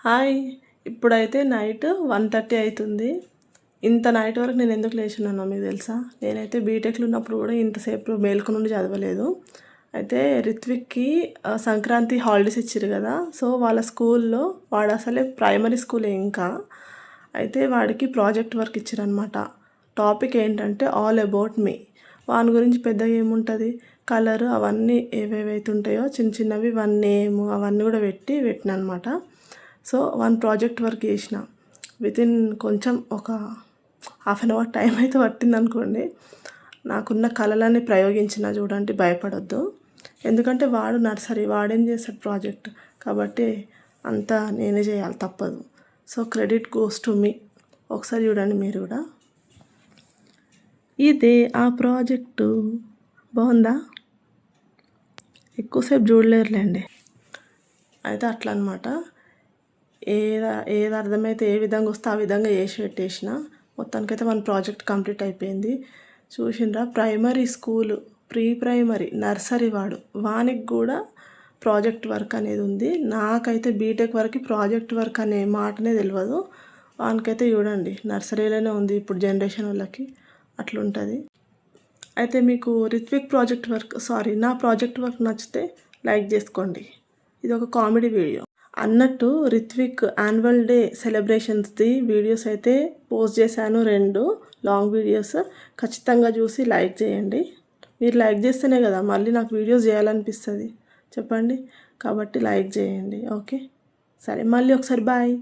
Hi. ఇప్పుడైతే night 1:30 అవుతుంది. ఇంత నైట్ వరకు నేను ఎందుకు లేచున్నానో మీకు తెలుసా? నేనైతే బీటెక్లో ఉన్నప్పుడు కూడా ఇంతసేపు మేలుకొని చదవలేదు. అయితే రిత్విక్కి సంక్రాంతి హాలిడేస్ ఇచ్చారు కదా. సో వాళ్ళ స్కూల్లో వాడు అసలే ప్రైమరీ స్కూలే ఇంకా. అయితే వాడికి ప్రాజెక్ట్ వర్క్ ఇచ్చారనమాట. టాపిక్ ఏంటంటే ఆల్ అబౌట్ మీ. వాని గురించి పెద్దగా ఏముంటుంది, కలరు అవన్నీ ఏవేవైతే ఉంటాయో చిన్న చిన్నవి వన్ నేమ్ అవన్నీ కూడా పెట్టిన అనమాట. సో వన్ ప్రాజెక్ట్ వర్క్ చేసిన వితిన్ కొంచెం ఒక హాఫ్ అన్ అవర్ టైం అయితే పట్టింది అనుకోండి. నాకున్న కళలన్నీ ప్రయోగించిన, చూడండి, భయపడొద్దు. ఎందుకంటే వాడు నర్సరీ, వాడేం చేస్తాడు ప్రాజెక్ట్, కాబట్టి అంతా నేనే చేయాలి, తప్పదు. So credit goes to me. ఒకసారి చూడండి మీరు కూడా. ఇదే ఆ ప్రాజెక్టు. బాగుందా? ఎక్కువసేపు చూడలేరులేండి. అయితే అట్లా అనమాట. ఏది అర్థమైతే ఏ విధంగా వస్తే ఆ విధంగా చేసి పెట్టేసిన. మొత్తానికైతే మన ప్రాజెక్ట్ కంప్లీట్ అయిపోయింది. చూసిండ్రా, primary school, pre primary, nursery వానికి కూడా ప్రాజెక్ట్ వర్క్ అనేది ఉంది. నాకైతే బీటెక్ వరకు ప్రాజెక్ట్ వర్క్ అనే మాటనే తెలియదు. వానికైతే చూడండి నర్సరీలోనే ఉంది. ఇప్పుడు జనరేషన్ వాళ్ళకి అట్లుంటుంది. అయితే మీకు రిత్విక్ ప్రాజెక్ట్ వర్క్ నా ప్రాజెక్ట్ వర్క్ నచ్చితే లైక్ చేసుకోండి. ఇది ఒక కామెడీ వీడియో అన్నట్టు. రిత్విక్ యాన్యువల్ డే సెలబ్రేషన్స్ది వీడియోస్ అయితే పోస్ట్ చేశాను, 2 లాంగ్ వీడియోస్. ఖచ్చితంగా చూసి లైక్ చేయండి. మీరు లైక్ చేస్తేనే కదా మళ్ళీ నాకు వీడియోస్ చేయాలనిపిస్తుంది, చెప్పండి. కాబట్టి లైక్ చేయండి. ఓకే, సరే, మళ్ళీ ఒకసారి బాయ్.